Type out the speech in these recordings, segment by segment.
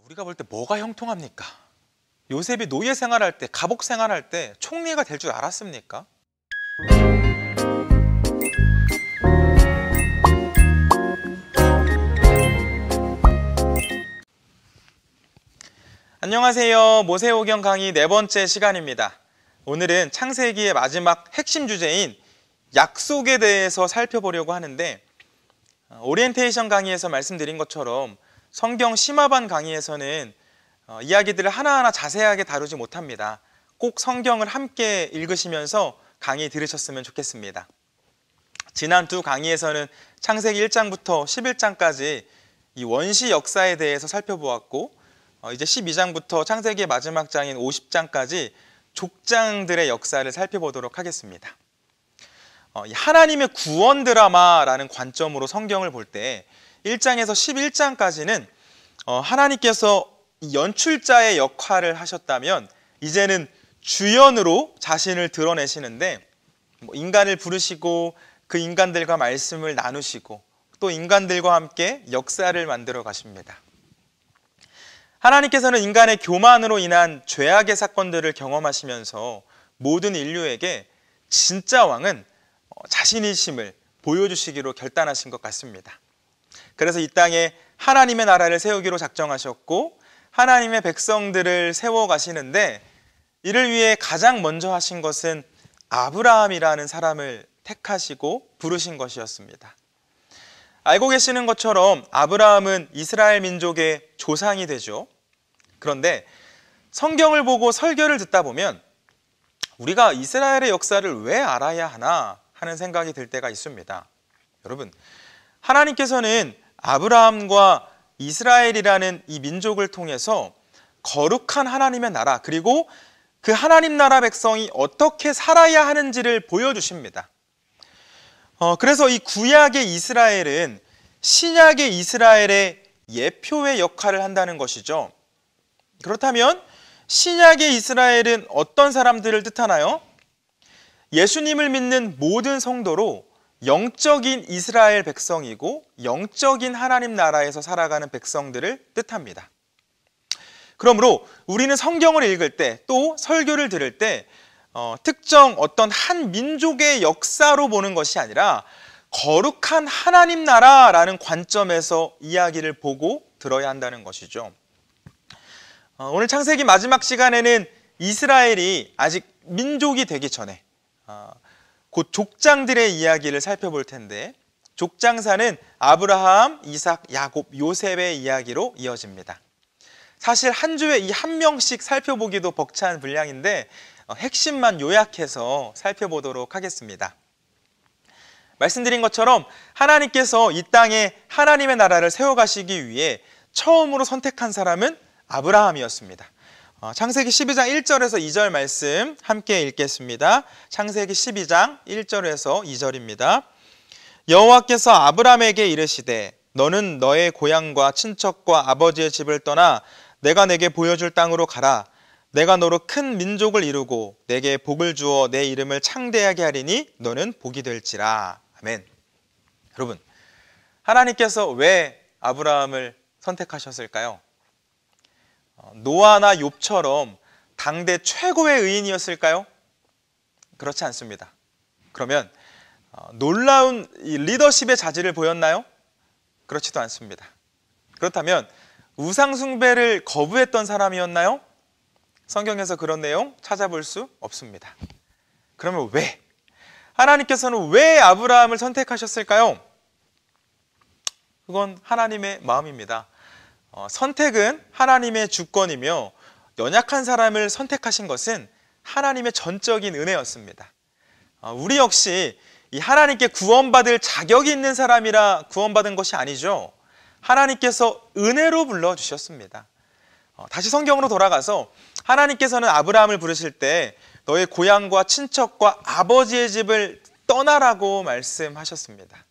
우리가 볼 때 뭐가 형통합니까? 요셉이 노예 생활할 때, 갑옷 생활할 때 총리가 될 줄 알았습니까? 안녕하세요. 모세오경 강의 4번째 시간입니다. 오늘은 창세기의 마지막 핵심 주제인 약속에 대해서 살펴보려고 하는데, 오리엔테이션 강의에서 말씀드린 것처럼 성경 심화반 강의에서는 이야기들을 하나하나 자세하게 다루지 못합니다. 꼭 성경을 함께 읽으시면서 강의 들으셨으면 좋겠습니다. 지난 두 강의에서는 창세기 1장부터 11장까지 이 원시 역사에 대해서 살펴보았고, 이제 12장부터 창세기의 마지막 장인 50장까지 족장들의 역사를 살펴보도록 하겠습니다. 하나님의 구원 드라마라는 관점으로 성경을 볼 때 1장에서 11장까지는 하나님께서 연출자의 역할을 하셨다면 이제는 주연으로 자신을 드러내시는데, 인간을 부르시고 그 인간들과 말씀을 나누시고 또 인간들과 함께 역사를 만들어 가십니다. 하나님께서는 인간의 교만으로 인한 죄악의 사건들을 경험하시면서 모든 인류에게 진짜 왕은 자신이심을 보여주시기로 결단하신 것 같습니다. 그래서 이 땅에 하나님의 나라를 세우기로 작정하셨고 하나님의 백성들을 세워가시는데, 이를 위해 가장 먼저 하신 것은 아브라함이라는 사람을 택하시고 부르신 것이었습니다. 알고 계시는 것처럼 아브라함은 이스라엘 민족의 조상이 되죠. 그런데 성경을 보고 설교를 듣다 보면 우리가 이스라엘의 역사를 왜 알아야 하나 하는 생각이 들 때가 있습니다. 여러분, 하나님께서는 아브라함과 이스라엘이라는 이 민족을 통해서 거룩한 하나님의 나라, 그리고 그 하나님 나라 백성이 어떻게 살아야 하는지를 보여주십니다. 그래서 이 구약의 이스라엘은 신약의 이스라엘의 예표의 역할을 한다는 것이죠. 그렇다면 신약의 이스라엘은 어떤 사람들을 뜻하나요? 예수님을 믿는 모든 성도로 영적인 이스라엘 백성이고 영적인 하나님 나라에서 살아가는 백성들을 뜻합니다. 그러므로 우리는 성경을 읽을 때, 또 설교를 들을 때 특정 어떤 한 민족의 역사로 보는 것이 아니라 거룩한 하나님 나라라는 관점에서 이야기를 보고 들어야 한다는 것이죠. 오늘 창세기 마지막 시간에는 이스라엘이 아직 민족이 되기 전에 곧 족장들의 이야기를 살펴볼 텐데, 족장사는 아브라함, 이삭, 야곱, 요셉의 이야기로 이어집니다. 사실 한 주에 이 한 명씩 살펴보기도 벅찬 분량인데 핵심만 요약해서 살펴보도록 하겠습니다. 말씀드린 것처럼 하나님께서 이 땅에 하나님의 나라를 세워가시기 위해 처음으로 선택한 사람은 아브라함이었습니다. 창세기 12장 1절에서 2절 말씀 함께 읽겠습니다. 창세기 12장 1절에서 2절입니다. 여호와께서 아브라함에게 이르시되 너는 너의 고향과 친척과 아버지의 집을 떠나 내가 내게 보여줄 땅으로 가라. 내가 너로 큰 민족을 이루고 내게 복을 주어 내 이름을 창대하게 하리니 너는 복이 될지라. 아멘. 여러분, 하나님께서 왜 아브라함을 선택하셨을까요? 노아나 욥처럼 당대 최고의 의인이었을까요? 그렇지 않습니다. 그러면 놀라운 리더십의 자질을 보였나요? 그렇지도 않습니다. 그렇다면 우상 숭배를 거부했던 사람이었나요? 성경에서 그런 내용 찾아볼 수 없습니다. 그러면 왜? 하나님께서는 왜 아브라함을 선택하셨을까요? 그건 하나님의 마음입니다. 선택은 하나님의 주권이며 연약한 사람을 선택하신 것은 하나님의 전적인 은혜였습니다. 우리 역시 이 하나님께 구원받을 자격이 있는 사람이라 구원받은 것이 아니죠. 하나님께서 은혜로 불러주셨습니다. 다시 성경으로 돌아가서 하나님께서는 아브라함을 부르실 때 너의 고향과 친척과 아버지의 집을 떠나라고 말씀하셨습니다.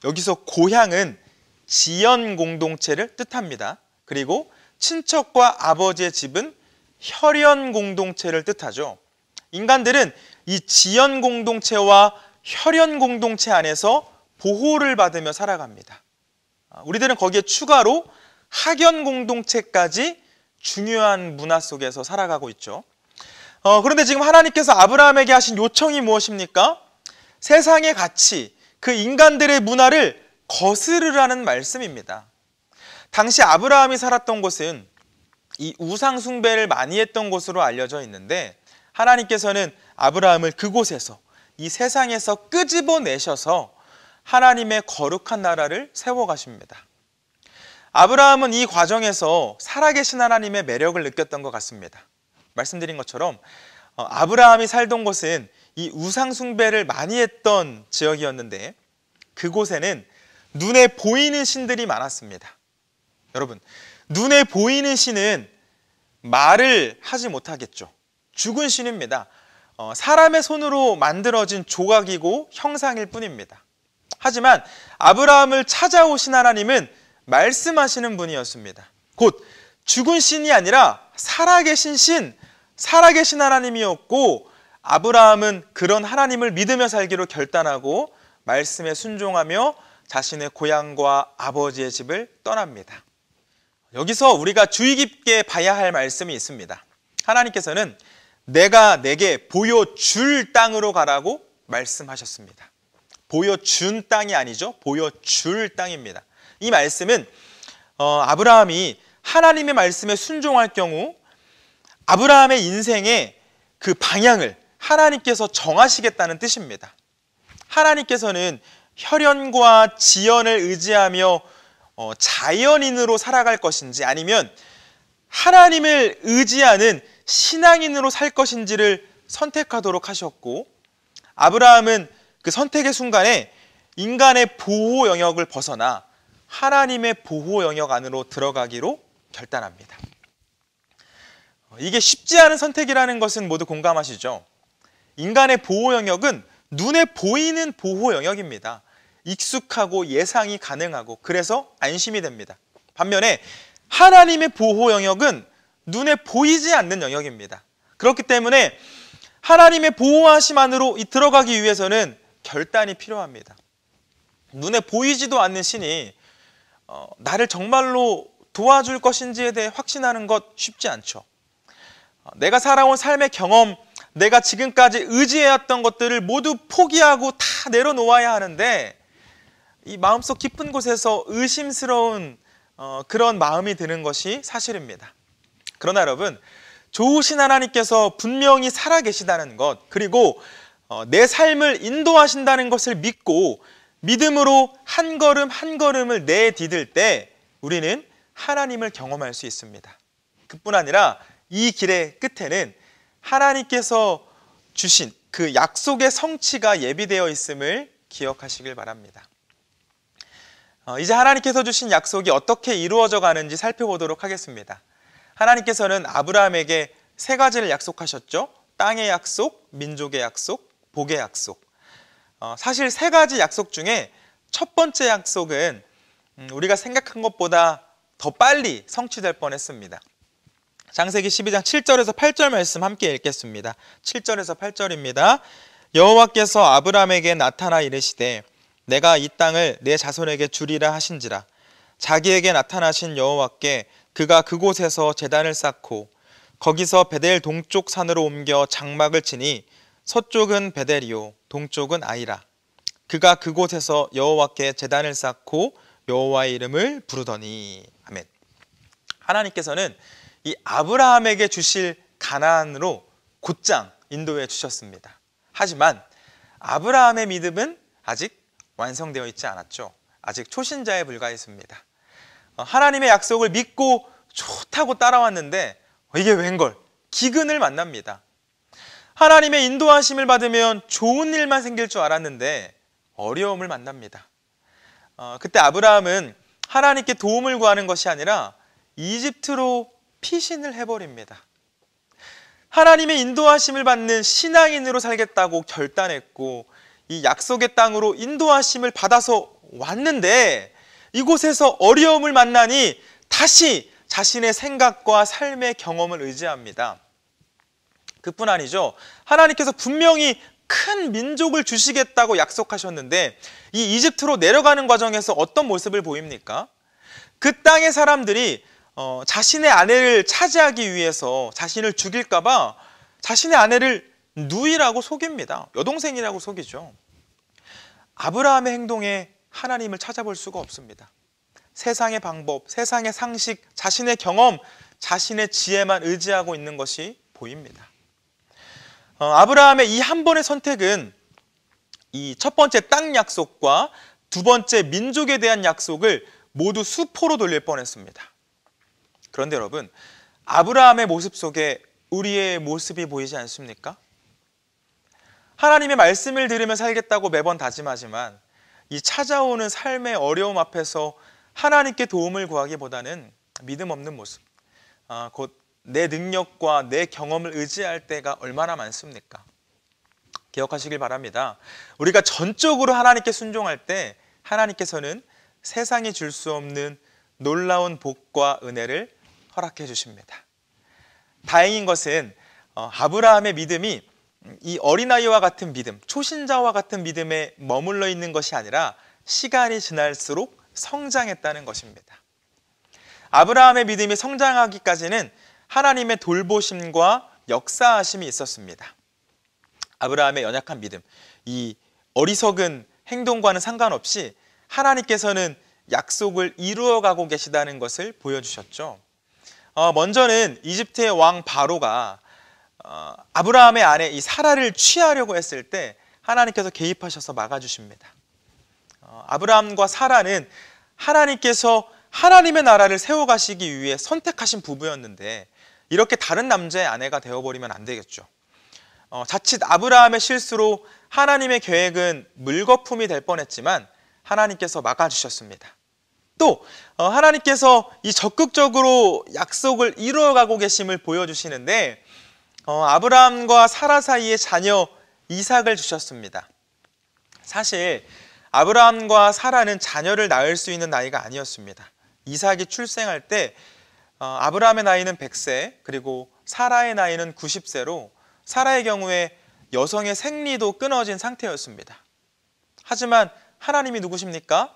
여기서 고향은 지연 공동체를 뜻합니다. 그리고 친척과 아버지의 집은 혈연 공동체를 뜻하죠. 인간들은 이 지연 공동체와 혈연 공동체 안에서 보호를 받으며 살아갑니다. 우리들은 거기에 추가로 학연 공동체까지 중요한 문화 속에서 살아가고 있죠. 그런데 지금 하나님께서 아브라함에게 하신 요청이 무엇입니까? 세상의 가치, 그 인간들의 문화를 거스르라는 말씀입니다. 당시 아브라함이 살았던 곳은 이 우상 숭배를 많이 했던 곳으로 알려져 있는데, 하나님께서는 아브라함을 그곳에서, 이 세상에서 끄집어내셔서 하나님의 거룩한 나라를 세워가십니다. 아브라함은 이 과정에서 살아계신 하나님의 매력을 느꼈던 것 같습니다. 말씀드린 것처럼 아브라함이 살던 곳은 이 우상 숭배를 많이 했던 지역이었는데, 그곳에는 눈에 보이는 신들이 많았습니다. 여러분, 눈에 보이는 신은 말을 하지 못하겠죠. 죽은 신입니다. 사람의 손으로 만들어진 조각이고 형상일 뿐입니다. 하지만 아브라함을 찾아오신 하나님은 말씀하시는 분이었습니다. 곧 죽은 신이 아니라 살아계신 신, 살아계신 하나님이었고, 아브라함은 그런 하나님을 믿으며 살기로 결단하고 말씀에 순종하며 자신의 고향과 아버지의 집을 떠납니다. 여기서 우리가 주의 깊게 봐야 할 말씀이 있습니다. 하나님께서는 내가 내게 보여줄 땅으로 가라고 말씀하셨습니다. 보여준 땅이 아니죠. 보여줄 땅입니다. 이 말씀은 아브라함이 하나님의 말씀에 순종할 경우 아브라함의 인생의 그 방향을 하나님께서 정하시겠다는 뜻입니다. 하나님께서는 혈연과 지연을 의지하며 자연인으로 살아갈 것인지, 아니면 하나님을 의지하는 신앙인으로 살 것인지를 선택하도록 하셨고, 아브라함은 그 선택의 순간에 인간의 보호 영역을 벗어나 하나님의 보호 영역 안으로 들어가기로 결단합니다. 이게 쉽지 않은 선택이라는 것은 모두 공감하시죠? 인간의 보호 영역은 눈에 보이는 보호 영역입니다. 익숙하고 예상이 가능하고, 그래서 안심이 됩니다. 반면에 하나님의 보호 영역은 눈에 보이지 않는 영역입니다. 그렇기 때문에 하나님의 보호하심 안으로 들어가기 위해서는 결단이 필요합니다. 눈에 보이지도 않는 신이 나를 정말로 도와줄 것인지에 대해 확신하는 것 쉽지 않죠. 내가 살아온 삶의 경험, 내가 지금까지 의지해왔던 것들을 모두 포기하고 다 내려놓아야 하는데, 이 마음속 깊은 곳에서 의심스러운 그런 마음이 드는 것이 사실입니다. 그러나 여러분, 좋으신 하나님께서 분명히 살아계시다는 것, 그리고 내 삶을 인도하신다는 것을 믿고 믿음으로 한 걸음 한 걸음을 내디딜 때 우리는 하나님을 경험할 수 있습니다. 그뿐 아니라 이 길의 끝에는 하나님께서 주신 그 약속의 성취가 예비되어 있음을 기억하시길 바랍니다. 이제 하나님께서 주신 약속이 어떻게 이루어져 가는지 살펴보도록 하겠습니다. 하나님께서는 아브라함에게 세 가지를 약속하셨죠. 땅의 약속, 민족의 약속, 복의 약속. 사실 세 가지 약속 중에 첫 번째 약속은 우리가 생각한 것보다 더 빨리 성취될 뻔했습니다. 창세기 12장 7절에서 8절 말씀 함께 읽겠습니다. 7절에서 8절입니다. 여호와께서 아브라함에게 나타나 이르시되 내가 이 땅을 내 자손에게 주리라 하신지라. 자기에게 나타나신 여호와께 그가 그곳에서 제단을 쌓고 거기서 베델 동쪽 산으로 옮겨 장막을 치니 서쪽은 베델이요 동쪽은 아이라. 그가 그곳에서 여호와께 제단을 쌓고 여호와의 이름을 부르더니. 아멘. 하나님께서는 이 아브라함에게 주실 가나안으로 곧장 인도해 주셨습니다. 하지만 아브라함의 믿음은 아직 완성되어 있지 않았죠. 아직 초신자에 불과했습니다. 하나님의 약속을 믿고 좋다고 따라왔는데 이게 웬걸? 기근을 만납니다. 하나님의 인도하심을 받으면 좋은 일만 생길 줄 알았는데 어려움을 만납니다. 그때 아브라함은 하나님께 도움을 구하는 것이 아니라 이집트로 피신을 해버립니다. 하나님의 인도하심을 받는 신앙인으로 살겠다고 결단했고 이 약속의 땅으로 인도하심을 받아서 왔는데 이곳에서 어려움을 만나니 다시 자신의 생각과 삶의 경험을 의지합니다. 그뿐 아니죠. 하나님께서 분명히 큰 민족을 주시겠다고 약속하셨는데 이 이집트로 내려가는 과정에서 어떤 모습을 보입니까? 그 땅의 사람들이 자신의 아내를 차지하기 위해서 자신을 죽일까 봐 자신의 아내를 누이라고 속입니다. 여동생이라고 속이죠. 아브라함의 행동에 하나님을 찾아볼 수가 없습니다. 세상의 방법, 세상의 상식, 자신의 경험, 자신의 지혜만 의지하고 있는 것이 보입니다. 아브라함의 이 한 번의 선택은 이 첫 번째 땅 약속과 두 번째 민족에 대한 약속을 모두 수포로 돌릴 뻔했습니다. 그런데 여러분, 아브라함의 모습 속에 우리의 모습이 보이지 않습니까? 하나님의 말씀을 들으며 살겠다고 매번 다짐하지만 이 찾아오는 삶의 어려움 앞에서 하나님께 도움을 구하기보다는 믿음 없는 모습, 곧 내 능력과 내 경험을 의지할 때가 얼마나 많습니까? 기억하시길 바랍니다. 우리가 전적으로 하나님께 순종할 때 하나님께서는 세상이 줄 수 없는 놀라운 복과 은혜를 허락해 주십니다. 다행인 것은 아브라함의 믿음이 이 어린아이와 같은 믿음, 초신자와 같은 믿음에 머물러 있는 것이 아니라 시간이 지날수록 성장했다는 것입니다. 아브라함의 믿음이 성장하기까지는 하나님의 돌보심과 역사하심이 있었습니다. 아브라함의 연약한 믿음, 이 어리석은 행동과는 상관없이 하나님께서는 약속을 이루어가고 계시다는 것을 보여주셨죠. 먼저는 이집트의 왕 바로가 아브라함의 아내 이 사라를 취하려고 했을 때 하나님께서 개입하셔서 막아주십니다. 아브라함과 사라는 하나님께서 하나님의 나라를 세워가시기 위해 선택하신 부부였는데 이렇게 다른 남자의 아내가 되어버리면 안 되겠죠. 자칫 아브라함의 실수로 하나님의 계획은 물거품이 될 뻔했지만 하나님께서 막아주셨습니다. 또 하나님께서 이 적극적으로 약속을 이루어가고 계심을 보여주시는데 아브라함과 사라 사이에 자녀 이삭을 주셨습니다. 사실 아브라함과 사라는 자녀를 낳을 수 있는 나이가 아니었습니다. 이삭이 출생할 때 아브라함의 나이는 100세 그리고 사라의 나이는 90세로 사라의 경우에 여성의 생리도 끊어진 상태였습니다. 하지만 하나님이 누구십니까?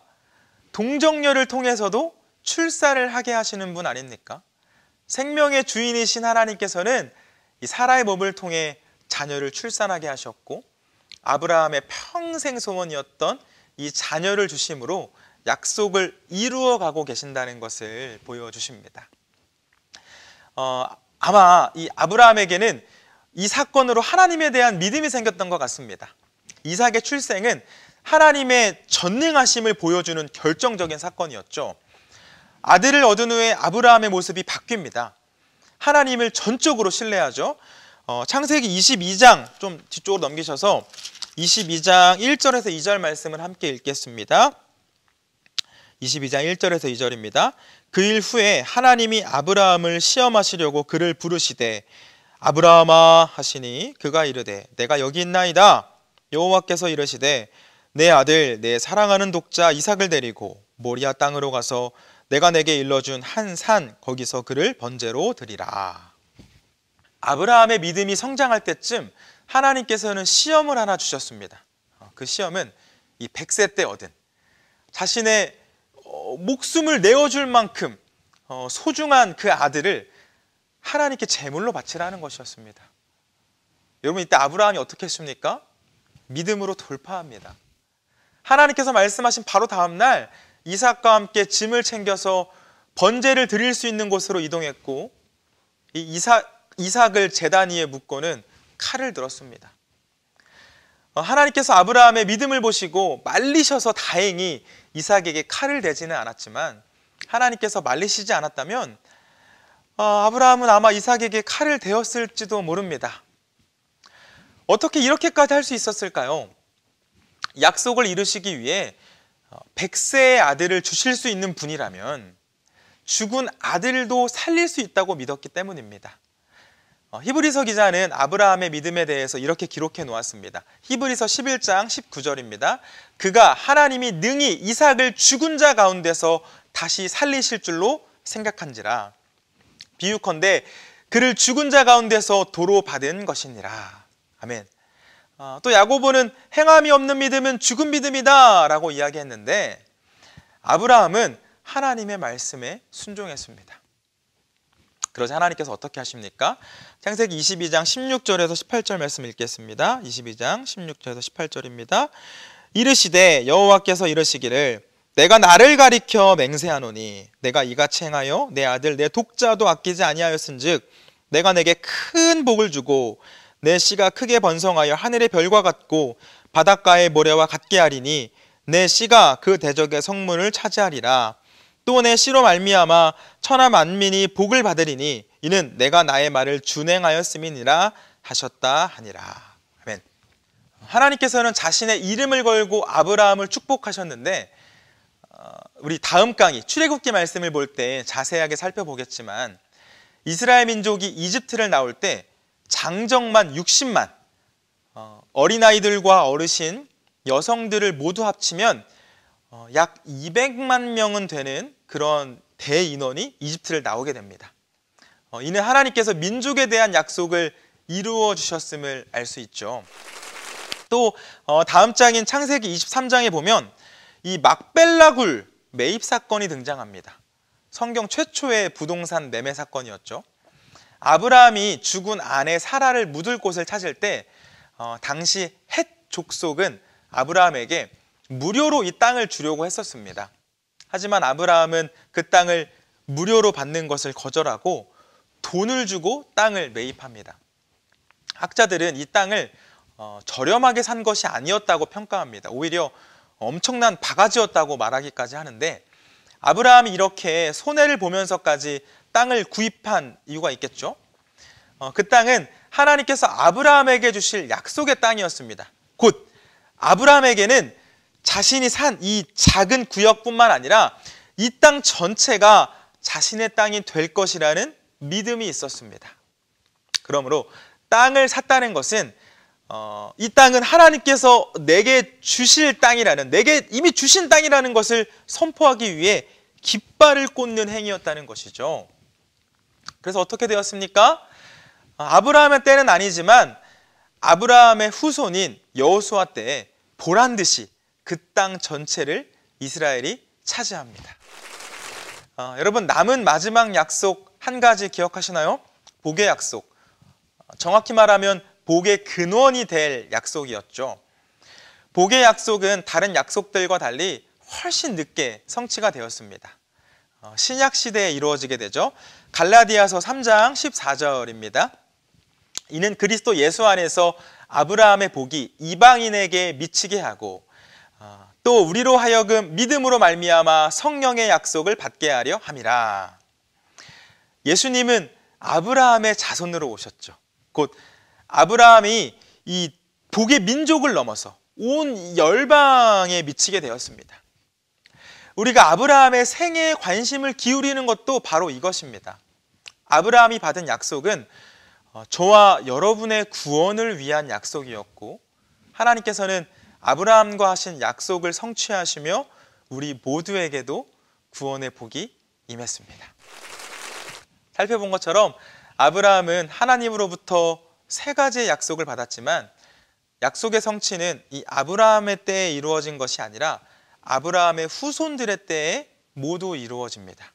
동정녀를 통해서도 출산을 하게 하시는 분 아닙니까? 생명의 주인이신 하나님께서는 이 사라의 몸을 통해 자녀를 출산하게 하셨고 아브라함의 평생 소원이었던 이 자녀를 주심으로 약속을 이루어가고 계신다는 것을 보여주십니다. 아마 이 아브라함에게는 이 사건으로 하나님에 대한 믿음이 생겼던 것 같습니다. 이삭의 출생은 하나님의 전능하심을 보여주는 결정적인 사건이었죠. 아들을 얻은 후에 아브라함의 모습이 바뀝니다. 하나님을 전적으로 신뢰하죠. 창세기 22장 좀 뒤쪽으로 넘기셔서 22장 1절에서 2절 말씀을 함께 읽겠습니다. 22장 1절에서 2절입니다. 그 일 후에 하나님이 아브라함을 시험하시려고 그를 부르시되 아브라함아 하시니 그가 이르되 내가 여기 있나이다. 여호와께서 이르시되 내 아들 내 사랑하는 독자 이삭을 데리고 모리아 땅으로 가서 내가 내게 일러준 한 산 거기서 그를 번제로 드리라. 아브라함의 믿음이 성장할 때쯤 하나님께서는 시험을 하나 주셨습니다. 그 시험은 이 100세 때 얻은 자신의 목숨을 내어줄 만큼 소중한 그 아들을 하나님께 제물로 바치라는 것이었습니다. 여러분 이때 아브라함이 어떻게 했습니까? 믿음으로 돌파합니다. 하나님께서 말씀하신 바로 다음 날 이삭과 함께 짐을 챙겨서 번제를 드릴 수 있는 곳으로 이동했고 이 이삭을 제단 위에 묶고는 칼을 들었습니다. 하나님께서 아브라함의 믿음을 보시고 말리셔서 다행히 이삭에게 칼을 대지는 않았지만 하나님께서 말리시지 않았다면 아브라함은 아마 이삭에게 칼을 대었을지도 모릅니다. 어떻게 이렇게까지 할 수 있었을까요? 약속을 이루시기 위해 100세의 아들을 주실 수 있는 분이라면 죽은 아들도 살릴 수 있다고 믿었기 때문입니다. 히브리서 기자는 아브라함의 믿음에 대해서 이렇게 기록해 놓았습니다. 히브리서 11장 19절입니다. 그가 하나님이 능히 이삭을 죽은 자 가운데서 다시 살리실 줄로 생각한지라. 비유컨대 그를 죽은 자 가운데서 도로 받은 것이니라. 아멘. 또 야고보는 행함이 없는 믿음은 죽은 믿음이다 라고 이야기했는데 아브라함은 하나님의 말씀에 순종했습니다. 그러자 하나님께서 어떻게 하십니까? 창세기 22장 16절에서 18절 말씀 읽겠습니다. 22장 16절에서 18절입니다. 이르시되 여호와께서 이르시기를 내가 나를 가리켜 맹세하노니 내가 이같이 행하여 내 아들 내 독자도 아끼지 아니하였은즉 내가 내게 큰 복을 주고 내 씨가 크게 번성하여 하늘의 별과 같고 바닷가의 모래와 같게 하리니 내 씨가 그 대적의 성문을 차지하리라. 또 내 씨로 말미암아 천하 만민이 복을 받으리니 이는 내가 나의 말을 준행하였음이니라 하셨다 하니라. 아멘. 하나님께서는 자신의 이름을 걸고 아브라함을 축복하셨는데 우리 다음 강의 출애굽기 말씀을 볼 때 자세하게 살펴보겠지만 이스라엘 민족이 이집트를 나올 때 장정만 60만 어린아이들과 어르신, 여성들을 모두 합치면 약 200만 명은 되는 그런 대인원이 이집트를 나오게 됩니다. 이는 하나님께서 민족에 대한 약속을 이루어 주셨음을 알 수 있죠. 또 다음 장인 창세기 23장에 보면 이 막벨라굴 매입 사건이 등장합니다. 성경 최초의 부동산 매매 사건이었죠. 아브라함이 죽은 아내 사라를 묻을 곳을 찾을 때 당시 헷 족속은 아브라함에게 무료로 이 땅을 주려고 했었습니다. 하지만 아브라함은 그 땅을 무료로 받는 것을 거절하고 돈을 주고 땅을 매입합니다. 학자들은 이 땅을 저렴하게 산 것이 아니었다고 평가합니다. 오히려 엄청난 바가지였다고 말하기까지 하는데 아브라함이 이렇게 손해를 보면서까지 땅을 구입한 이유가 있겠죠. 그 땅은 하나님께서 아브라함에게 주실 약속의 땅이었습니다. 곧 아브라함에게는 자신이 산 이 작은 구역뿐만 아니라 이 땅 전체가 자신의 땅이 될 것이라는 믿음이 있었습니다. 그러므로 땅을 샀다는 것은 이 땅은 하나님께서 내게 주실 땅이라는, 내게 이미 주신 땅이라는 것을 선포하기 위해 깃발을 꽂는 행위였다는 것이죠. 그래서 어떻게 되었습니까? 아브라함의 때는 아니지만 아브라함의 후손인 여호수아 때에 보란듯이 그 땅 전체를 이스라엘이 차지합니다. 여러분, 남은 마지막 약속 한 가지 기억하시나요? 복의 약속. 정확히 말하면 복의 근원이 될 약속이었죠. 복의 약속은 다른 약속들과 달리 훨씬 늦게 성취가 되었습니다. 신약 시대에 이루어지게 되죠. 갈라디아서 3장 14절입니다. 이는 그리스도 예수 안에서 아브라함의 복이 이방인에게 미치게 하고 또 우리로 하여금 믿음으로 말미암아 성령의 약속을 받게 하려 함이라. 예수님은 아브라함의 자손으로 오셨죠. 곧 아브라함이 이 복의 민족을 넘어서 온 열방에 미치게 되었습니다. 우리가 아브라함의 생애에 관심을 기울이는 것도 바로 이것입니다. 아브라함이 받은 약속은 저와 여러분의 구원을 위한 약속이었고 하나님께서는 아브라함과 하신 약속을 성취하시며 우리 모두에게도 구원의 복이 임했습니다. 살펴본 것처럼 아브라함은 하나님으로부터 세 가지의 약속을 받았지만 약속의 성취는 이 아브라함의 때에 이루어진 것이 아니라 아브라함의 후손들의 때에 모두 이루어집니다.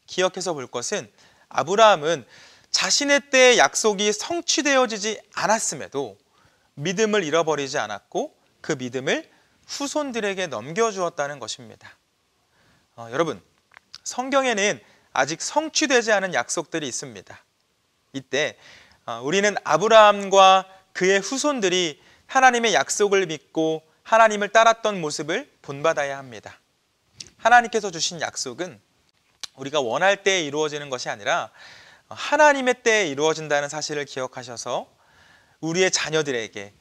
기억해서 볼 것은 아브라함은 자신의 때의 약속이 성취되어지지 않았음에도 믿음을 잃어버리지 않았고 그 믿음을 후손들에게 넘겨주었다는 것입니다. 여러분, 성경에는 아직 성취되지 않은 약속들이 있습니다. 이때 우리는 아브라함과 그의 후손들이 하나님의 약속을 믿고 하나님을 따랐던 모습을 본받아야 합니다. 하나님께서 주신 약속은 우리가 원할 때에 이루어지는 것이 아니라 하나님의 때에 이루어진다는 사실을 기억하셔서 우리의 자녀들에게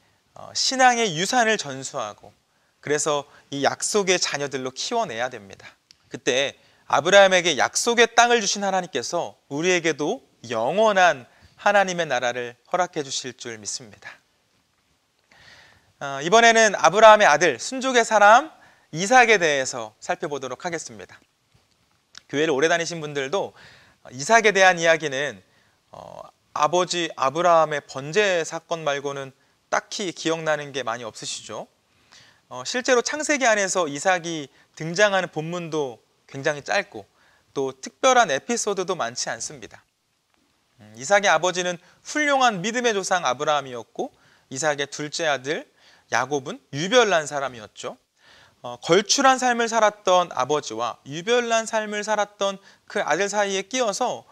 신앙의 유산을 전수하고 그래서 이 약속의 자녀들로 키워내야 됩니다. 그때 아브라함에게 약속의 땅을 주신 하나님께서 우리에게도 영원한 하나님의 나라를 허락해 주실 줄 믿습니다. 이번에는 아브라함의 아들 순족의 사람 이삭에 대해서 살펴보도록 하겠습니다. 교회를 오래 다니신 분들도 이삭에 대한 이야기는 아버지 아브라함의 번제 사건 말고는 딱히 기억나는 게 많이 없으시죠? 실제로 창세기 안에서 이삭이 등장하는 본문도 굉장히 짧고 또 특별한 에피소드도 많지 않습니다. 이삭의 아버지는 훌륭한 믿음의 조상 아브라함이었고 이삭의 둘째 아들 야곱은 유별난 사람이었죠. 걸출한 삶을 살았던 아버지와 유별난 삶을 살았던 그 아들 사이에 끼어서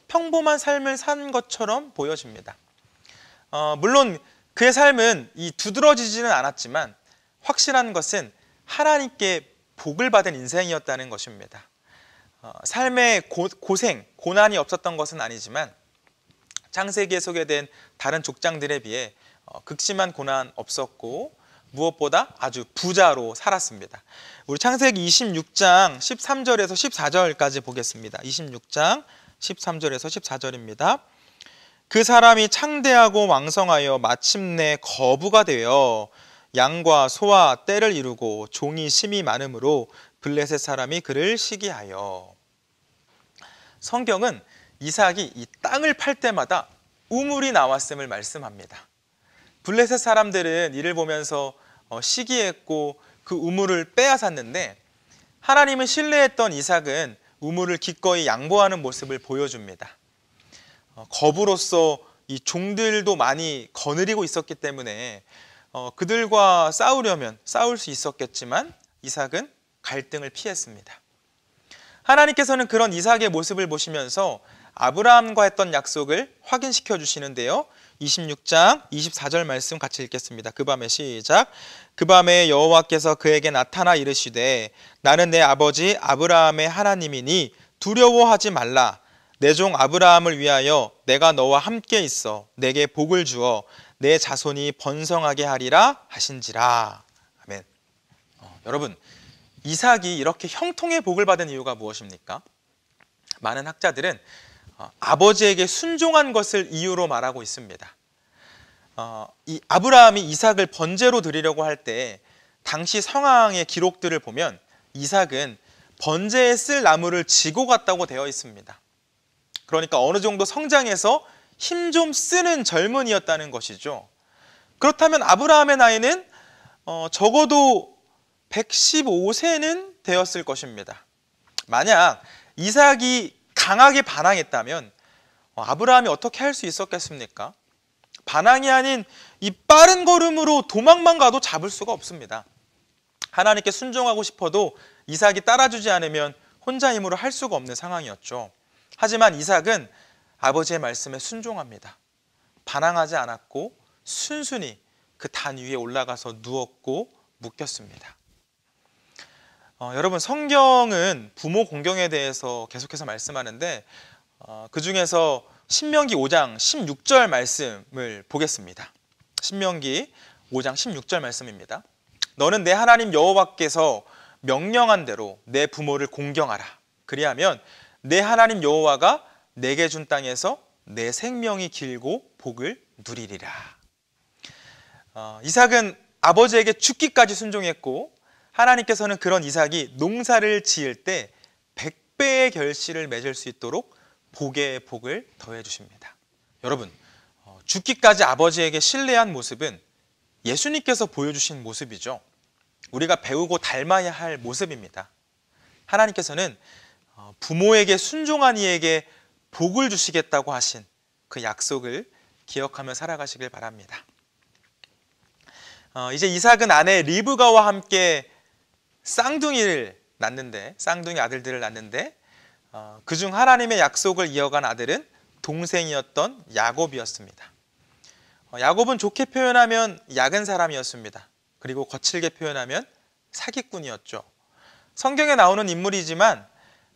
평범한 삶을 산 것처럼 보여집니다. 물론 그의 삶은 두드러지지는 않았지만 확실한 것은 하나님께 복을 받은 인생이었다는 것입니다. 삶에 고생, 고난이 없었던 것은 아니지만 창세기에 소개된 다른 족장들에 비해 극심한 고난 없었고 무엇보다 아주 부자로 살았습니다. 우리 창세기 26장 13절에서 14절까지 보겠습니다. 26장 13절에서 14절입니다. 그 사람이 창대하고 왕성하여 마침내 거부가 되어 양과 소와 떼를 이루고 종이 심이 많으므로 블레셋 사람이 그를 시기하여. 성경은 이삭이 이 땅을 팔 때마다 우물이 나왔음을 말씀합니다. 블레셋 사람들은 이를 보면서 시기했고 그 우물을 빼앗았는데 하나님을 신뢰했던 이삭은 우물을 기꺼이 양보하는 모습을 보여줍니다. 거부로서 이 종들도 많이 거느리고 있었기 때문에 그들과 싸우려면 싸울 수 있었겠지만 이삭은 갈등을 피했습니다. 하나님께서는 그런 이삭의 모습을 보시면서 아브라함과 했던 약속을 확인시켜 주시는데요. 26장 24절 말씀 같이 읽겠습니다. 그 밤에 시작. 그 밤에 여호와께서 그에게 나타나 이르시되 나는 내 아버지 아브라함의 하나님이니 두려워하지 말라. 내 종 아브라함을 위하여 내가 너와 함께 있어 내게 복을 주어 내 자손이 번성하게 하리라 하신지라. 아멘. 여러분, 이삭이 이렇게 형통의 복을 받은 이유가 무엇입니까? 많은 학자들은 아버지에게 순종한 것을 이유로 말하고 있습니다. 이 아브라함이 이삭을 번제로 드리려고 할 때 당시 상황의 기록들을 보면 이삭은 번제에 쓸 나무를 지고 갔다고 되어 있습니다. 그러니까 어느 정도 성장해서 힘 좀 쓰는 젊은이였다는 것이죠. 그렇다면 아브라함의 나이는 적어도 115세는 되었을 것입니다. 만약 이삭이 강하게 반항했다면 아브라함이 어떻게 할 수 있었겠습니까? 반항이 아닌 이 빠른 걸음으로 도망만 가도 잡을 수가 없습니다. 하나님께 순종하고 싶어도 이삭이 따라주지 않으면 혼자 힘으로 할 수가 없는 상황이었죠. 하지만 이삭은 아버지의 말씀에 순종합니다. 반항하지 않았고 순순히 그 단 위에 올라가서 누웠고 묵혔습니다. 여러분, 성경은 부모 공경에 대해서 계속해서 말씀하는데 그 중에서 신명기 5장 16절 말씀을 보겠습니다. 신명기 5장 16절 말씀입니다. 너는 내 하나님 여호와께서 명령한 대로 내 부모를 공경하라. 그리하면 내 하나님 여호와가 내게 준 땅에서 내 생명이 길고 복을 누리리라. 이삭은 아버지에게 죽기까지 순종했고 하나님께서는 그런 이삭이 농사를 지을 때 100배의 결실을 맺을 수 있도록 복의 복을 더해 주십니다. 여러분, 죽기까지 아버지에게 신뢰한 모습은 예수님께서 보여주신 모습이죠. 우리가 배우고 닮아야 할 모습입니다. 하나님께서는 부모에게 순종한 이에게 복을 주시겠다고 하신 그 약속을 기억하며 살아가시길 바랍니다. 이제 이삭은 아내 리브가와 함께 쌍둥이 아들들을 낳는데 그중 하나님의 약속을 이어간 아들은 동생이었던 야곱이었습니다. 야곱은 좋게 표현하면 약은 사람이었습니다. 그리고 거칠게 표현하면 사기꾼이었죠. 성경에 나오는 인물이지만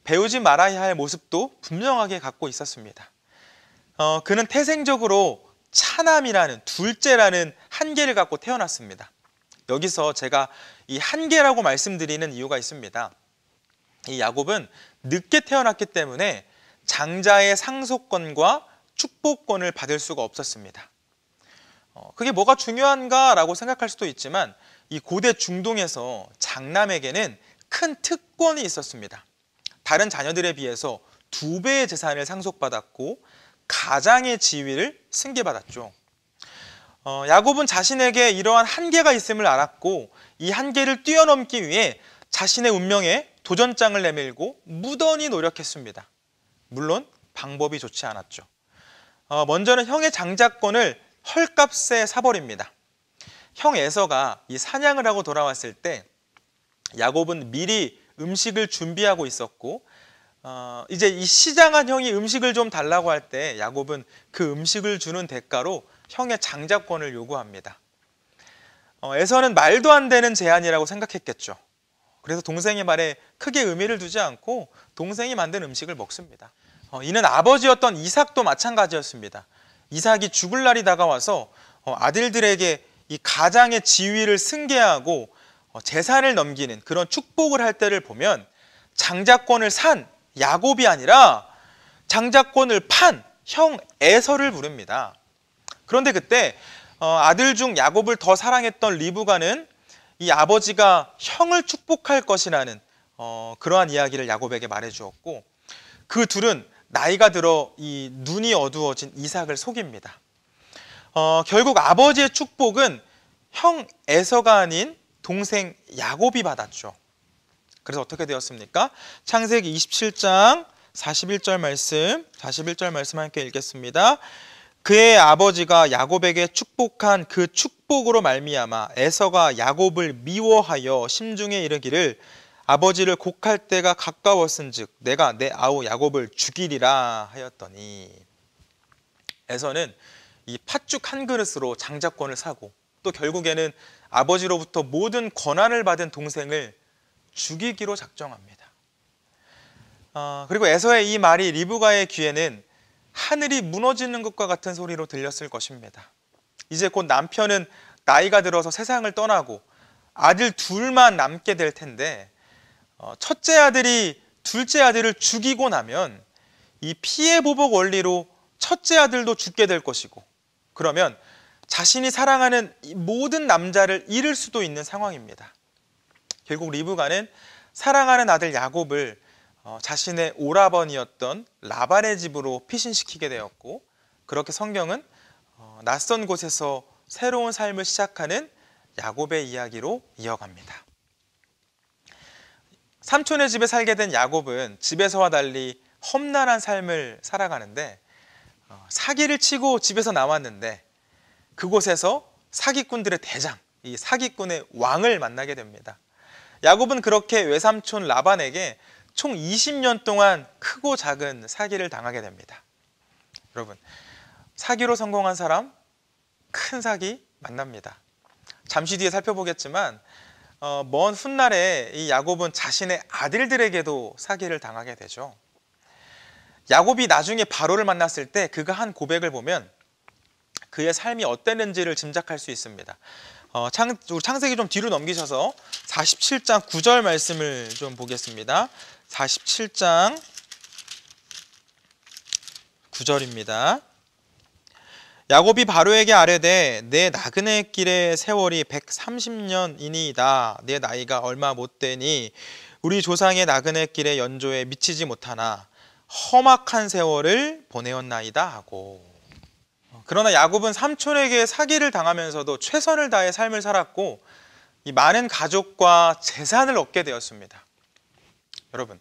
배우지 말아야 할 모습도 분명하게 갖고 있었습니다. 그는 태생적으로 차남이라는, 둘째라는 한계를 갖고 태어났습니다. 여기서 제가 이 한계라고 말씀드리는 이유가 있습니다. 이 야곱은 늦게 태어났기 때문에 장자의 상속권과 축복권을 받을 수가 없었습니다. 그게 뭐가 중요한가라고 생각할 수도 있지만 이 고대 중동에서 장남에게는 큰 특권이 있었습니다. 다른 자녀들에 비해서 2배의 재산을 상속받았고 가장의 지위를 승계받았죠. 야곱은 자신에게 이러한 한계가 있음을 알았고 이 한계를 뛰어넘기 위해 자신의 운명에 도전장을 내밀고 무던히 노력했습니다. 물론 방법이 좋지 않았죠. 먼저는 형의 장자권을 헐값에 사버립니다. 형 에서가 이 사냥을 하고 돌아왔을 때 야곱은 미리 음식을 준비하고 있었고 이제 이 시장한 형이 음식을 좀 달라고 할 때 야곱은 그 음식을 주는 대가로 형의 장자권을 요구합니다. 에서는 말도 안 되는 제안이라고 생각했겠죠. 그래서 동생의 말에 크게 의미를 두지 않고 동생이 만든 음식을 먹습니다. 이는 아버지였던 이삭도 마찬가지였습니다. 이삭이 죽을 날이 다가와서 아들들에게 이 가장의 지위를 승계하고 재산을 넘기는 그런 축복을 할 때를 보면 장자권을 산 야곱이 아니라 장자권을 판 형 에서를 부릅니다. 그런데 그때 아들 중 야곱을 더 사랑했던 리브가는 이 아버지가 형을 축복할 것이라는 그러한 이야기를 야곱에게 말해주었고, 그 둘은 나이가 들어 이 눈이 어두워진 이삭을 속입니다. 결국 아버지의 축복은 형 에서가 아닌 동생 야곱이 받았죠. 그래서 어떻게 되었습니까? 창세기 27장 41절 말씀 함께 읽겠습니다. 그의 아버지가 야곱에게 축복한 그 축복으로 말미암아 에서가 야곱을 미워하여 심중에 이르기를 아버지를 곡할 때가 가까웠은즉 내가 내 아우 야곱을 죽이리라 하였더니, 에서는 이 팥죽 한 그릇으로 장자권을 사고 또 결국에는 아버지로부터 모든 권한을 받은 동생을 죽이기로 작정합니다. 그리고 에서의 이 말이 리브가의 귀에는 하늘이 무너지는 것과 같은 소리로 들렸을 것입니다. 이제 곧 남편은 나이가 들어서 세상을 떠나고 아들 둘만 남게 될 텐데, 첫째 아들이 둘째 아들을 죽이고 나면 이 피해 보복 원리로 첫째 아들도 죽게 될 것이고, 그러면 자신이 사랑하는 모든 남자를 잃을 수도 있는 상황입니다. 결국 리브가는 사랑하는 아들 야곱을 자신의 오라버니였던 라반의 집으로 피신시키게 되었고, 그렇게 성경은 낯선 곳에서 새로운 삶을 시작하는 야곱의 이야기로 이어갑니다. 삼촌의 집에 살게 된 야곱은 집에서와 달리 험난한 삶을 살아가는데, 사기를 치고 집에서 나왔는데 그곳에서 사기꾼들의 대장, 이 사기꾼의 왕을 만나게 됩니다. 야곱은 그렇게 외삼촌 라반에게 총 20년 동안 크고 작은 사기를 당하게 됩니다. 여러분, 사기로 성공한 사람, 큰 사기 만납니다. 잠시 뒤에 살펴보겠지만 먼 훗날에 이 야곱은 자신의 아들들에게도 사기를 당하게 되죠. 야곱이 나중에 바로를 만났을 때 그가 한 고백을 보면 그의 삶이 어땠는지를 짐작할 수 있습니다. 창세기 좀 뒤로 넘기셔서 47장 9절 말씀을 좀 보겠습니다. 47장 9절입니다. 야곱이 바로에게 아뢰되 내 나그네 길의 세월이 130년이니이다. 내 나이가 얼마 못 되니 우리 조상의 나그네 길의 연조에 미치지 못하나 험악한 세월을 보내었나이다 하고. 그러나 야곱은 삼촌에게 사기를 당하면서도 최선을 다해 삶을 살았고 이 많은 가족과 재산을 얻게 되었습니다. 여러분,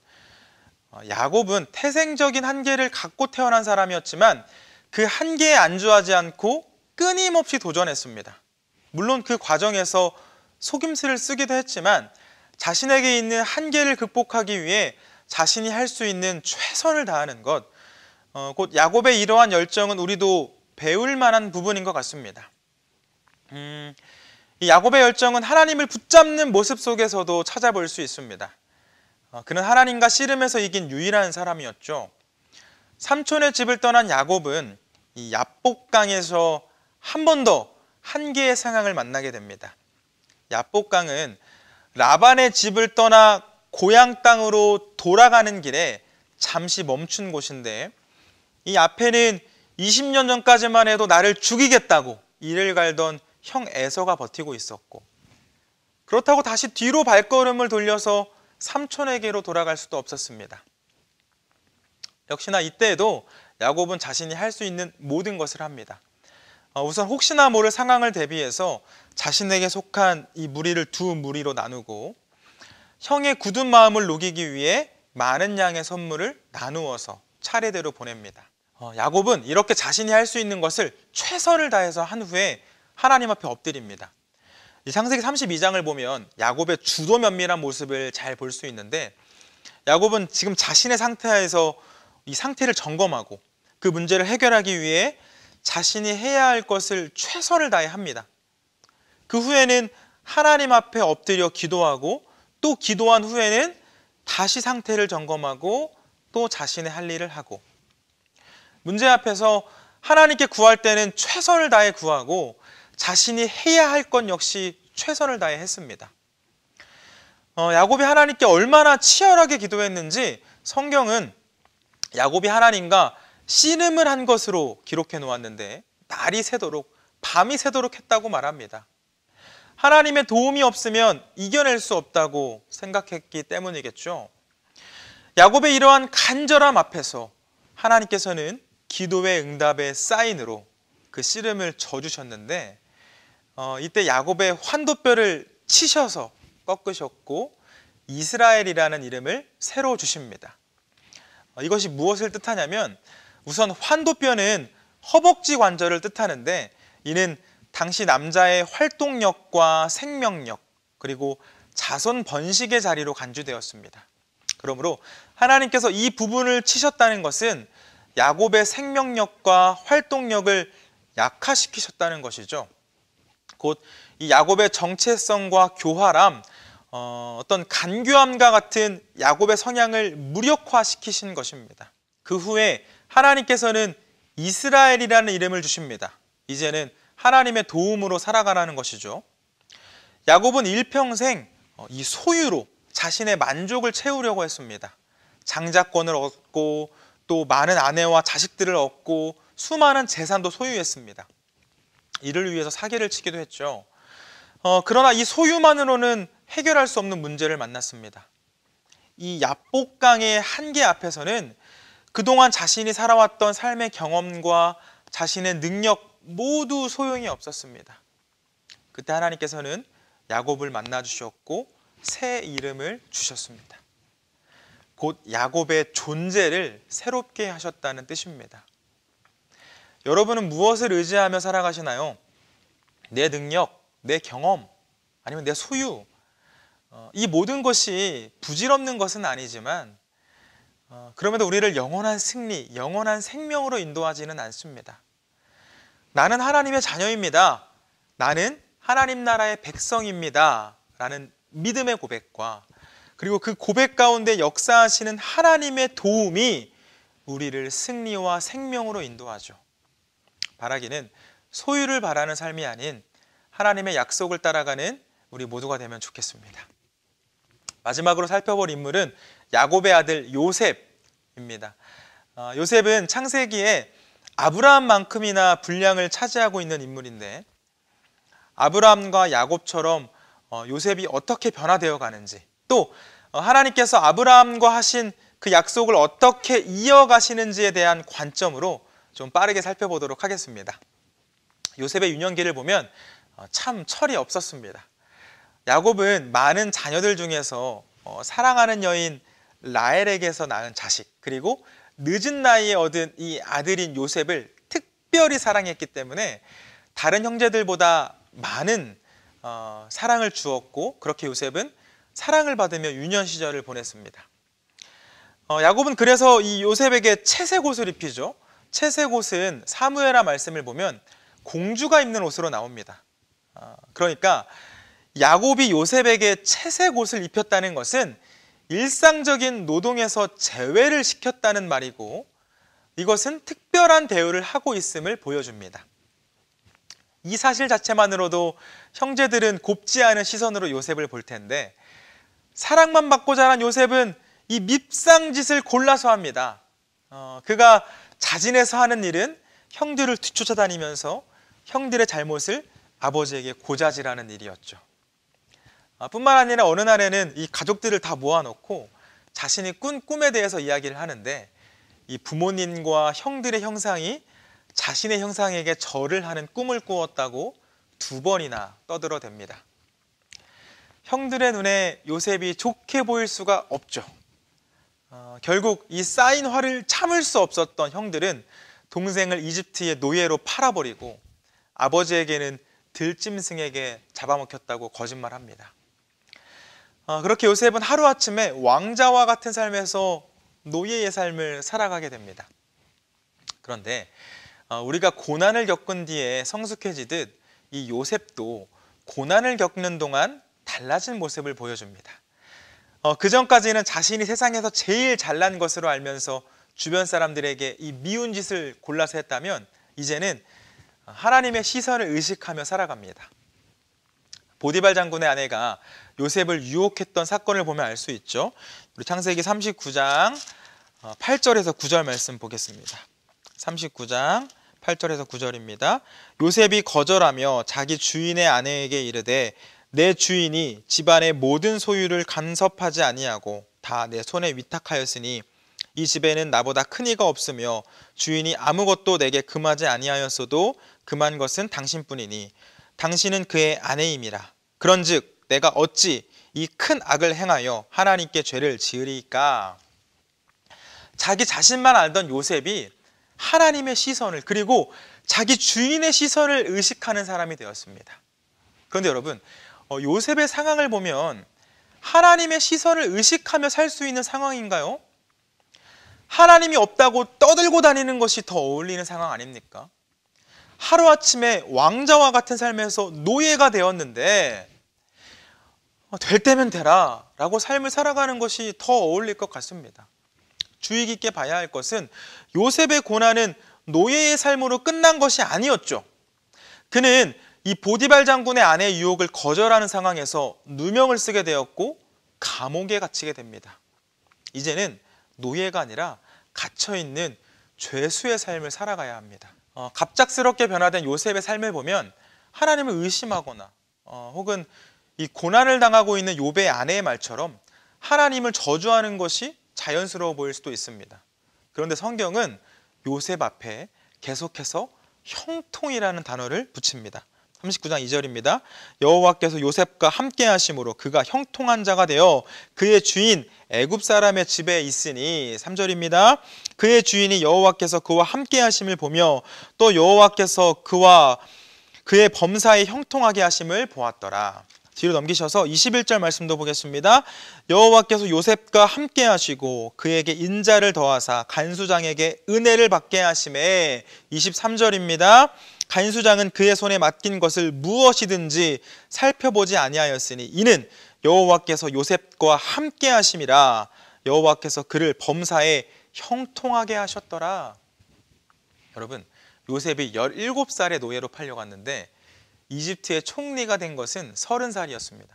야곱은 태생적인 한계를 갖고 태어난 사람이었지만 그 한계에 안주하지 않고 끊임없이 도전했습니다. 물론 그 과정에서 속임수를 쓰기도 했지만 자신에게 있는 한계를 극복하기 위해 자신이 할 수 있는 최선을 다하는 것, 곧 야곱의 이러한 열정은 우리도 배울 만한 부분인 것 같습니다. 이 야곱의 열정은 하나님을 붙잡는 모습 속에서도 찾아볼 수 있습니다. 그는 하나님과 씨름에서 이긴 유일한 사람이었죠. 삼촌의 집을 떠난 야곱은 이 야복강에서 한 번 더 한계의 상황을 만나게 됩니다. 야복강은 라반의 집을 떠나 고향 땅으로 돌아가는 길에 잠시 멈춘 곳인데, 이 앞에는 20년 전까지만 해도 나를 죽이겠다고 이를 갈던 형 에서가 버티고 있었고, 그렇다고 다시 뒤로 발걸음을 돌려서 삼촌에게로 돌아갈 수도 없었습니다. 역시나 이때에도 야곱은 자신이 할 수 있는 모든 것을 합니다. 우선 혹시나 모를 상황을 대비해서 자신에게 속한 이 무리를 두 무리로 나누고, 형의 굳은 마음을 녹이기 위해 많은 양의 선물을 나누어서 차례대로 보냅니다. 야곱은 이렇게 자신이 할 수 있는 것을 최선을 다해서 한 후에 하나님 앞에 엎드립니다. 이 창세기 32장을 보면 야곱의 주도 면밀한 모습을 잘 볼 수 있는데, 야곱은 지금 자신의 상태에서 이 상태를 점검하고 그 문제를 해결하기 위해 자신이 해야 할 것을 최선을 다해 합니다. 그 후에는 하나님 앞에 엎드려 기도하고, 또 기도한 후에는 다시 상태를 점검하고 또 자신의 할 일을 하고, 문제 앞에서 하나님께 구할 때는 최선을 다해 구하고 자신이 해야 할 것 역시 최선을 다해 했습니다. 야곱이 하나님께 얼마나 치열하게 기도했는지 성경은 야곱이 하나님과 씨름을 한 것으로 기록해 놓았는데, 날이 새도록 밤이 새도록 했다고 말합니다. 하나님의 도움이 없으면 이겨낼 수 없다고 생각했기 때문이겠죠. 야곱의 이러한 간절함 앞에서 하나님께서는 기도의 응답의 사인으로 그 씨름을 져주셨는데, 이때 야곱의 환도뼈를 치셔서 꺾으셨고 이스라엘이라는 이름을 새로 주십니다. 이것이 무엇을 뜻하냐면, 우선 환도뼈는 허벅지 관절을 뜻하는데, 이는 당시 남자의 활동력과 생명력, 그리고 자손 번식의 자리로 간주되었습니다. 그러므로 하나님께서 이 부분을 치셨다는 것은 야곱의 생명력과 활동력을 약화시키셨다는 것이죠. 곧 이 야곱의 정체성과 교활함, 어떤 간교함과 같은 야곱의 성향을 무력화시키신 것입니다. 그 후에 하나님께서는 이스라엘이라는 이름을 주십니다. 이제는 하나님의 도움으로 살아가라는 것이죠. 야곱은 일평생 이 소유로 자신의 만족을 채우려고 했습니다. 장자권을 얻고 또 많은 아내와 자식들을 얻고 수많은 재산도 소유했습니다. 이를 위해서 사기를 치기도 했죠. 그러나 이 소유만으로는 해결할 수 없는 문제를 만났습니다. 이 야복강의 한계 앞에서는 그동안 자신이 살아왔던 삶의 경험과 자신의 능력 모두 소용이 없었습니다. 그때 하나님께서는 야곱을 만나 주셨고 새 이름을 주셨습니다. 곧 야곱의 존재를 새롭게 하셨다는 뜻입니다. 여러분은 무엇을 의지하며 살아가시나요? 내 능력, 내 경험, 아니면 내 소유, 이 모든 것이 부질없는 것은 아니지만 그럼에도 우리를 영원한 승리, 영원한 생명으로 인도하지는 않습니다. 나는 하나님의 자녀입니다. 나는 하나님 나라의 백성입니다. 라는 믿음의 고백과, 그리고 그 고백 가운데 역사하시는 하나님의 도움이 우리를 승리와 생명으로 인도하죠. 바라기는 소유를 바라는 삶이 아닌 하나님의 약속을 따라가는 우리 모두가 되면 좋겠습니다. 마지막으로 살펴볼 인물은 야곱의 아들 요셉입니다. 요셉은 창세기에 아브라함만큼이나 분량을 차지하고 있는 인물인데, 아브라함과 야곱처럼 요셉이 어떻게 변화되어 가는지, 또 하나님께서 아브라함과 하신 그 약속을 어떻게 이어가시는지에 대한 관점으로 좀 빠르게 살펴보도록 하겠습니다. 요셉의 유년기를 보면 참 철이 없었습니다. 야곱은 많은 자녀들 중에서 사랑하는 여인 라헬에게서 낳은 자식, 그리고 늦은 나이에 얻은 이 아들인 요셉을 특별히 사랑했기 때문에 다른 형제들보다 많은 사랑을 주었고, 그렇게 요셉은 사랑을 받으며 유년 시절을 보냈습니다. 야곱은 그래서 이 요셉에게 채색 옷을 입히죠. 채색 옷은 사무엘하 말씀을 보면 공주가 입는 옷으로 나옵니다. 그러니까 야곱이 요셉에게 채색 옷을 입혔다는 것은 일상적인 노동에서 제외를 시켰다는 말이고, 이것은 특별한 대우를 하고 있음을 보여줍니다. 이 사실 자체만으로도 형제들은 곱지 않은 시선으로 요셉을 볼 텐데, 사랑만 받고 자란 요셉은 이 밉상짓을 골라서 합니다. 그가 자진해서 하는 일은 형들을 뒤쫓아다니면서 형들의 잘못을 아버지에게 고자질하는 일이었죠. 뿐만 아니라 어느 날에는 이 가족들을 다 모아놓고 자신이 꾼 꿈에 대해서 이야기를 하는데, 이 부모님과 형들의 형상이 자신의 형상에게 절을 하는 꿈을 꾸었다고 2번이나 떠들어댑니다. 형들의 눈에 요셉이 좋게 보일 수가 없죠. 결국 이 쌓인 화를 참을 수 없었던 형들은 동생을 이집트의 노예로 팔아버리고 아버지에게는 들짐승에게 잡아먹혔다고 거짓말합니다. 그렇게 요셉은 하루아침에 왕자와 같은 삶에서 노예의 삶을 살아가게 됩니다. 그런데 우리가 고난을 겪은 뒤에 성숙해지듯 이 요셉도 고난을 겪는 동안 달라진 모습을 보여줍니다. 그 전까지는 자신이 세상에서 제일 잘난 것으로 알면서 주변 사람들에게 이 미운 짓을 골라서 했다면 이제는 하나님의 시선을 의식하며 살아갑니다. 보디발 장군의 아내가 요셉을 유혹했던 사건을 보면 알 수 있죠. 우리 창세기 39장 8절에서 9절 말씀 보겠습니다. 39장 8절에서 9절입니다. 요셉이 거절하며 자기 주인의 아내에게 이르되 내 주인이 집안의 모든 소유를 간섭하지 아니하고 다 내 손에 위탁하였으니 이 집에는 나보다 큰 이가 없으며 주인이 아무것도 내게 금하지 아니하였어도 금한 것은 당신뿐이니 당신은 그의 아내임이라. 그런즉 내가 어찌 이 큰 악을 행하여 하나님께 죄를 지으리까. 자기 자신만 알던 요셉이 하나님의 시선을 그리고 자기 주인의 시선을 의식하는 사람이 되었습니다. 그런데 여러분, 요셉의 상황을 보면 하나님의 시선을 의식하며 살 수 있는 상황인가요? 하나님이 없다고 떠들고 다니는 것이 더 어울리는 상황 아닙니까? 하루아침에 왕자와 같은 삶에서 노예가 되었는데 될 때면 되라 라고 삶을 살아가는 것이 더 어울릴 것 같습니다. 주의 깊게 봐야 할 것은 요셉의 고난은 노예의 삶으로 끝난 것이 아니었죠. 그는 이 보디발 장군의 아내의 유혹을 거절하는 상황에서 누명을 쓰게 되었고 감옥에 갇히게 됩니다. 이제는 노예가 아니라 갇혀있는 죄수의 삶을 살아가야 합니다. 갑작스럽게 변화된 요셉의 삶을 보면 하나님을 의심하거나 혹은 이 고난을 당하고 있는 욥의 아내의 말처럼 하나님을 저주하는 것이 자연스러워 보일 수도 있습니다. 그런데 성경은 요셉 앞에 계속해서 형통이라는 단어를 붙입니다. 39장 2절입니다. 여호와께서 요셉과 함께 하심으로 그가 형통한 자가 되어 그의 주인 애굽 사람의 집에 있으니 3절입니다. 그의 주인이 여호와께서 그와 함께 하심을 보며 또 여호와께서 그와 그의 범사에 형통하게 하심을 보았더라. 뒤로 넘기셔서 21절 말씀도 보겠습니다. 여호와께서 요셉과 함께 하시고 그에게 인자를 더하사 간수장에게 은혜를 받게 하심에 23절입니다. 간수장은 그의 손에 맡긴 것을 무엇이든지 살펴보지 아니하였으니 이는 여호와께서 요셉과 함께 하심이라. 여호와께서 그를 범사에 형통하게 하셨더라. 여러분, 요셉이 17살의 노예로 팔려갔는데 이집트의 총리가 된 것은 30살이었습니다.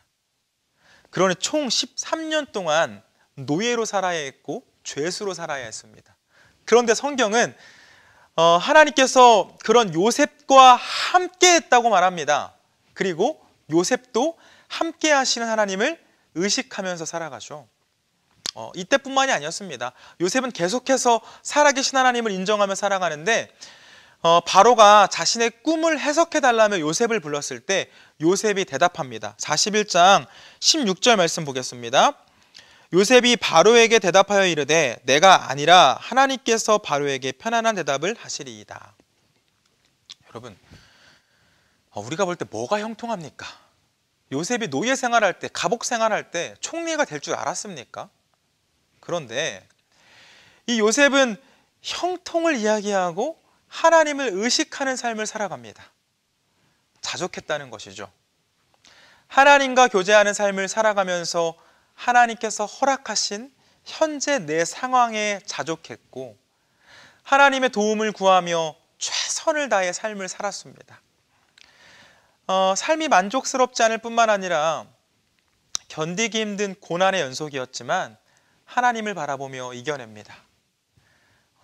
그러니 총 13년 동안 노예로 살아야 했고 죄수로 살아야 했습니다. 그런데 성경은 하나님께서 그런 요셉과 함께 했다고 말합니다. 그리고 요셉도 함께 하시는 하나님을 의식하면서 살아가죠. 이때뿐만이 아니었습니다. 요셉은 계속해서 살아계신 하나님을 인정하며 살아가는데 바로가 자신의 꿈을 해석해달라며 요셉을 불렀을 때 요셉이 대답합니다. 41장 16절 말씀 보겠습니다. 요셉이 바로에게 대답하여 이르되 내가 아니라 하나님께서 바로에게 편안한 대답을 하시리이다. 여러분, 우리가 볼 때 뭐가 형통합니까? 요셉이 노예 생활할 때, 갑옷 생활할 때 총리가 될 줄 알았습니까? 그런데 이 요셉은 형통을 이야기하고 하나님을 의식하는 삶을 살아갑니다. 자족했다는 것이죠. 하나님과 교제하는 삶을 살아가면서 하나님께서 허락하신 현재 내 상황에 자족했고 하나님의 도움을 구하며 최선을 다해 삶을 살았습니다. 삶이 만족스럽지 않을 뿐만 아니라 견디기 힘든 고난의 연속이었지만 하나님을 바라보며 이겨냅니다.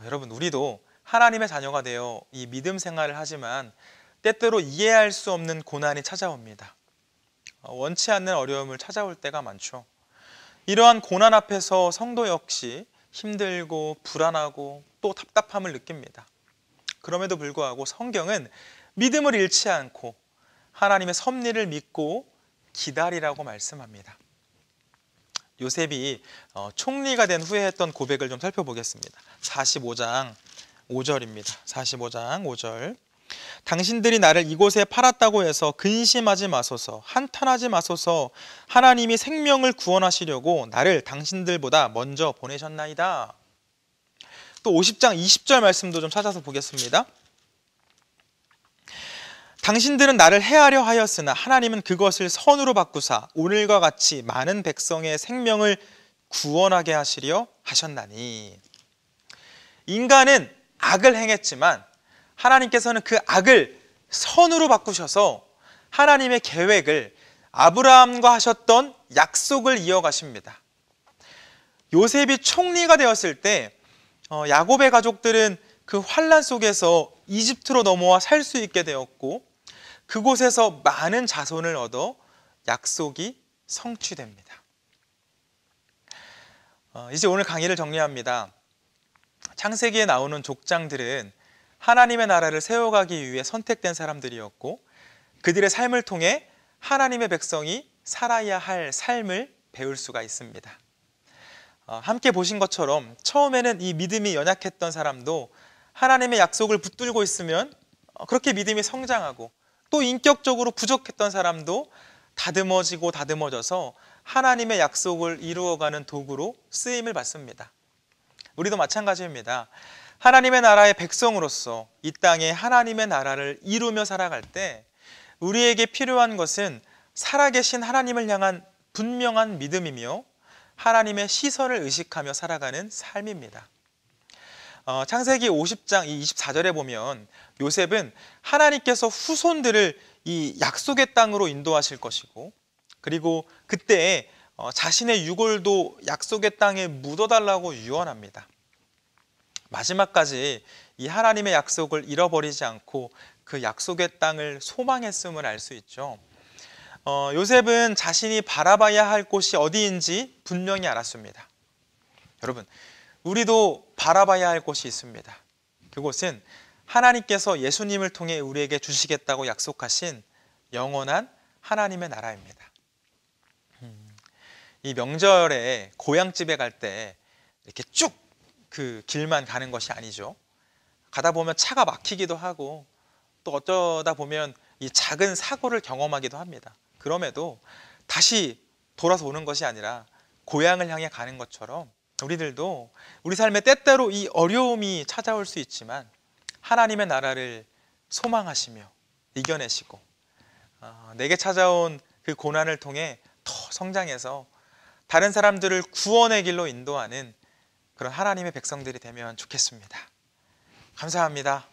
여러분, 우리도 하나님의 자녀가 되어 이 믿음 생활을 하지만 때때로 이해할 수 없는 고난이 찾아옵니다. 원치 않는 어려움을 찾아올 때가 많죠. 이러한 고난 앞에서 성도 역시 힘들고 불안하고 또 답답함을 느낍니다. 그럼에도 불구하고 성경은 믿음을 잃지 않고 하나님의 섭리를 믿고 기다리라고 말씀합니다. 요셉이 총리가 된 후에 했던 고백을 좀 살펴보겠습니다. 45장 5절입니다. 45장 5절. 당신들이 나를 이곳에 팔았다고 해서 근심하지 마소서, 한탄하지 마소서. 하나님이 생명을 구원하시려고 나를 당신들보다 먼저 보내셨나이다. 또 50장 20절 말씀도 좀 찾아서 보겠습니다. 당신들은 나를 해하려 하였으나 하나님은 그것을 선으로 바꾸사 오늘과 같이 많은 백성의 생명을 구원하게 하시려 하셨나니. 인간은 악을 행했지만 하나님께서는 그 악을 선으로 바꾸셔서 하나님의 계획을, 아브라함과 하셨던 약속을 이어가십니다. 요셉이 총리가 되었을 때 야곱의 가족들은 그 환난 속에서 이집트로 넘어와 살 수 있게 되었고, 그곳에서 많은 자손을 얻어 약속이 성취됩니다. 이제 오늘 강의를 정리합니다. 창세기에 나오는 족장들은 하나님의 나라를 세워가기 위해 선택된 사람들이었고, 그들의 삶을 통해 하나님의 백성이 살아야 할 삶을 배울 수가 있습니다. 함께 보신 것처럼 처음에는 이 믿음이 연약했던 사람도 하나님의 약속을 붙들고 있으면 그렇게 믿음이 성장하고, 또 인격적으로 부족했던 사람도 다듬어지고 다듬어져서 하나님의 약속을 이루어가는 도구로 쓰임을 받습니다. 우리도 마찬가지입니다. 하나님의 나라의 백성으로서 이 땅에 하나님의 나라를 이루며 살아갈 때 우리에게 필요한 것은 살아계신 하나님을 향한 분명한 믿음이며 하나님의 시선을 의식하며 살아가는 삶입니다. 창세기 50장 24절에 보면 요셉은 하나님께서 후손들을 이 약속의 땅으로 인도하실 것이고, 그리고 그때 자신의 유골도 약속의 땅에 묻어달라고 유언합니다. 마지막까지 이 하나님의 약속을 잃어버리지 않고 그 약속의 땅을 소망했음을 알 수 있죠. 요셉은 자신이 바라봐야 할 곳이 어디인지 분명히 알았습니다. 여러분, 우리도 바라봐야 할 곳이 있습니다. 그곳은 하나님께서 예수님을 통해 우리에게 주시겠다고 약속하신 영원한 하나님의 나라입니다. 이 명절에 고향집에 갈 때 이렇게 쭉 그 길만 가는 것이 아니죠. 가다 보면 차가 막히기도 하고, 또 어쩌다 보면 이 작은 사고를 경험하기도 합니다. 그럼에도 다시 돌아서 오는 것이 아니라 고향을 향해 가는 것처럼 우리들도 우리 삶에 때때로 이 어려움이 찾아올 수 있지만 하나님의 나라를 소망하시며 이겨내시고 내게 찾아온 그 고난을 통해 더 성장해서 다른 사람들을 구원의 길로 인도하는 그런 하나님의 백성들이 되면 좋겠습니다. 감사합니다.